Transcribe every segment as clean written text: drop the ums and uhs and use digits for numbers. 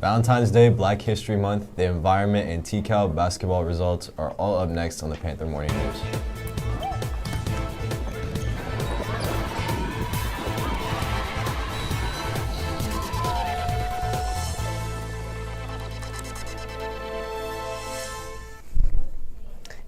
Valentine's Day, Black History Month, the environment, and TCal basketball results are all up next on the Panther Morning News.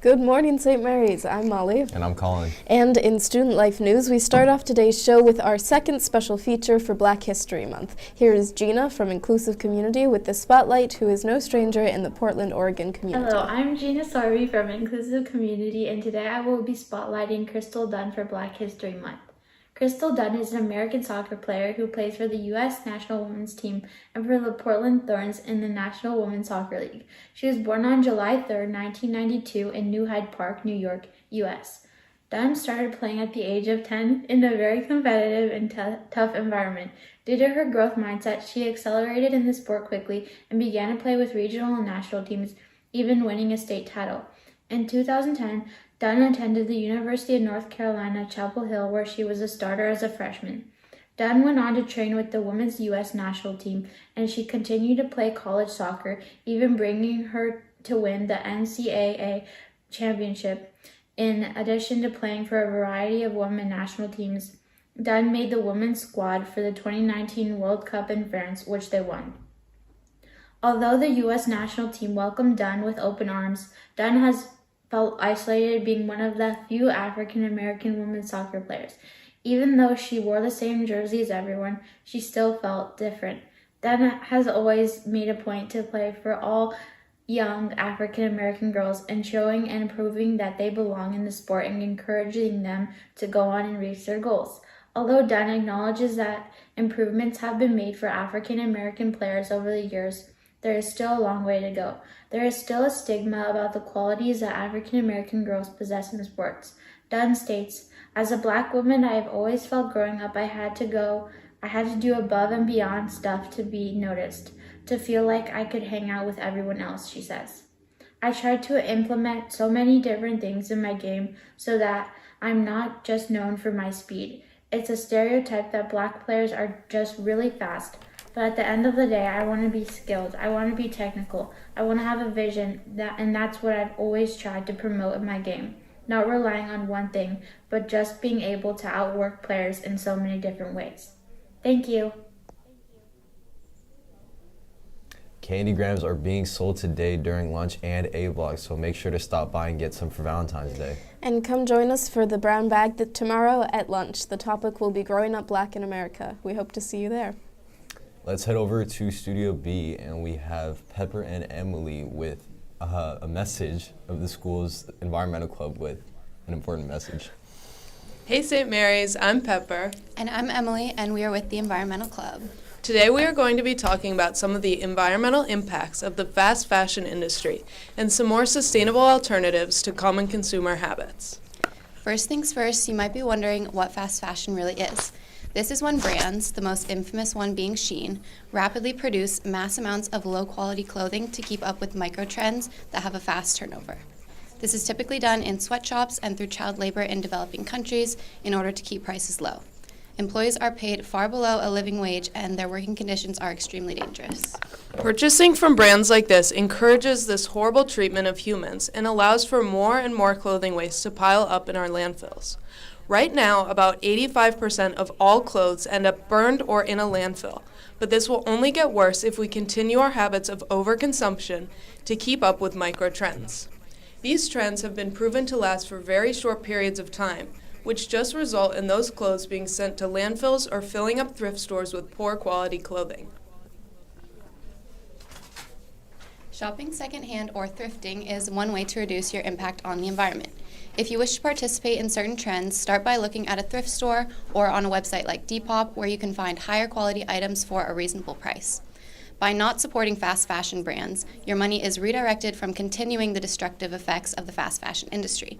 Good morning, St. Mary's. I'm Molly. And I'm Colin. And in Student Life News, we start off today's show with our second special feature for Black History Month. Here is Gina from Inclusive Community with the Spotlight, who is no stranger in the Portland, Oregon community. Hello, I'm Gina Sorby from Inclusive Community, and today I will be spotlighting Crystal Dunn for Black History Month. Crystal Dunn is an American soccer player who plays for the U.S. national women's team and for the Portland Thorns in the National Women's Soccer League. She was born on July 3, 1992 in New Hyde Park, New York, U.S. Dunn started playing at the age of 10 in a very competitive and tough environment. Due to her growth mindset, she accelerated in the sport quickly and began to play with regional and national teams, even winning a state title. In 2010, Dunn attended the University of North Carolina, Chapel Hill, where she was a starter as a freshman. Dunn went on to train with the women's U.S. national team, and she continued to play college soccer, even bringing her to win the NCAA championship. In addition to playing for a variety of women national teams, Dunn made the women's squad for the 2019 World Cup in France, which they won. Although the U.S. national team welcomed Dunn with open arms, Dunn has felt isolated, being one of the few African-American women's soccer players. Even though she wore the same jersey as everyone, she still felt different. Dunn has always made a point to play for all young African-American girls and showing and proving that they belong in the sport and encouraging them to go on and reach their goals. Although Dunn acknowledges that improvements have been made for African-American players over the years, there is still a long way to go. There is still a stigma about the qualities that African-American girls possess in sports. Dunn states, "As a Black woman, I have always felt growing up I had to do above and beyond stuff to be noticed, to feel like I could hang out with everyone else," she says. "I tried to implement so many different things in my game so that I'm not just known for my speed. It's a stereotype that Black players are just really fast. But at the end of the day, I want to be skilled. I want to be technical. I want to have a vision, and that's what I've always tried to promote in my game. Not relying on one thing, but just being able to outwork players in so many different ways." Thank you. Candy grams are being sold today during lunch and A Block, so make sure to stop by and get some for Valentine's Day. And come join us for the brown bag tomorrow at lunch. The topic will be Growing Up Black in America. We hope to see you there. Let's head over to Studio B, and we have Pepper and Emily with a message of the school's environmental club with an important message. Hey St. Mary's, I'm Pepper. And I'm Emily, and we are with the Environmental Club. Today we are going to be talking about some of the environmental impacts of the fast fashion industry and some more sustainable alternatives to common consumer habits. First things first, you might be wondering what fast fashion really is. This is when brands, the most infamous one being Shein, rapidly produce mass amounts of low-quality clothing to keep up with micro-trends that have a fast turnover. This is typically done in sweatshops and through child labor in developing countries in order to keep prices low. Employees are paid far below a living wage, and their working conditions are extremely dangerous. Purchasing from brands like this encourages this horrible treatment of humans and allows for more and more clothing waste to pile up in our landfills. Right now, about 85% of all clothes end up burned or in a landfill, but this will only get worse if we continue our habits of overconsumption to keep up with micro-trends. These trends have been proven to last for very short periods of time, which just result in those clothes being sent to landfills or filling up thrift stores with poor quality clothing. Shopping secondhand or thrifting is one way to reduce your impact on the environment. If you wish to participate in certain trends, start by looking at a thrift store or on a website like Depop, where you can find higher quality items for a reasonable price. By not supporting fast fashion brands, your money is redirected from continuing the destructive effects of the fast fashion industry.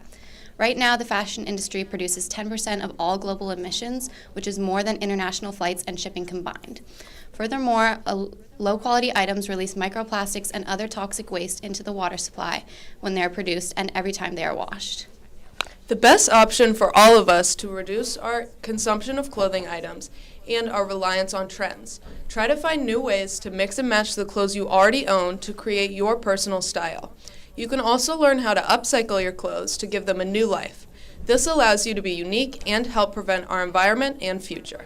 Right now, the fashion industry produces 10% of all global emissions, which is more than international flights and shipping combined. Furthermore, low-quality items release microplastics and other toxic waste into the water supply when they are produced and every time they are washed. The best option for all of us to reduce our consumption of clothing items and our reliance on trends. Try to find new ways to mix and match the clothes you already own to create your personal style. You can also learn how to upcycle your clothes to give them a new life. This allows you to be unique and help prevent our environment and future.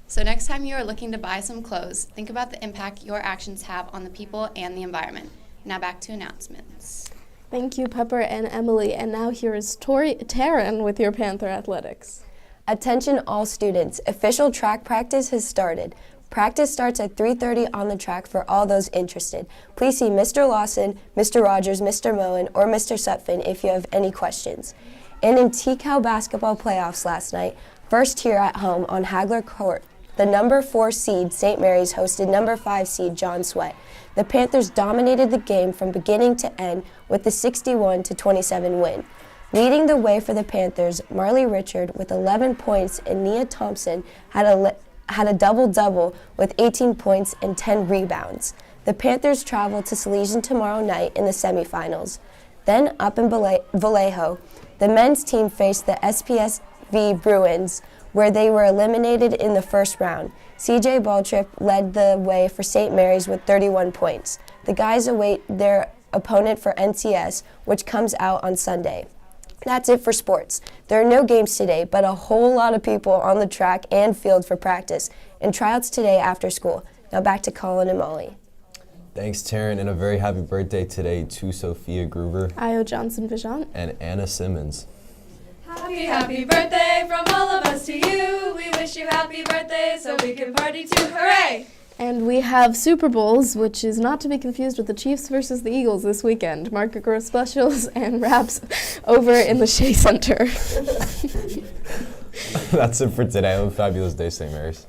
So next time you are looking to buy some clothes, think about the impact your actions have on the people and the environment. Now back to announcements. Thank you, Pepper and Emily. And now here is Taryn with your Panther Athletics. Attention all students, official track practice has started. Practice starts at 3:30 on the track for all those interested. Please see Mr. Lawson, Mr. Rogers, Mr. Moen, or Mr. Sutphin if you have any questions. And in T-Cal basketball playoffs last night, first here at home on Hagler Court, the number 4 seed St. Mary's hosted number 5 seed John Sweat. The Panthers dominated the game from beginning to end with the 61-27 win. Leading the way for the Panthers, Marley Richard with 11 points and Nia Thompson had a double-double with 18 points and 10 rebounds. The Panthers travel to Salesian tomorrow night in the semifinals. Then up in Vallejo, the men's team faced the SPSV Bruins, where they were eliminated in the first round. CJ Baltrip led the way for St. Mary's with 31 points. The guys await their opponent for NCS, which comes out on Sunday. That's it for sports. There are no games today, but a whole lot of people on the track and field for practice, and tryouts today after school. Now back to Colin and Molly. Thanks, Taryn, and a very happy birthday today to Sophia Gruber Io Johnson-Vijant. and Anna Simmons. Happy, happy birthday from all of us to you. We wish you happy birthday so we can party too. Hooray! And we have Super Bowls, which is not to be confused with the Chiefs versus the Eagles this weekend. Market Growth Specials and wraps over in the Shea Center. That's it for today. Have a fabulous day, St. Mary's.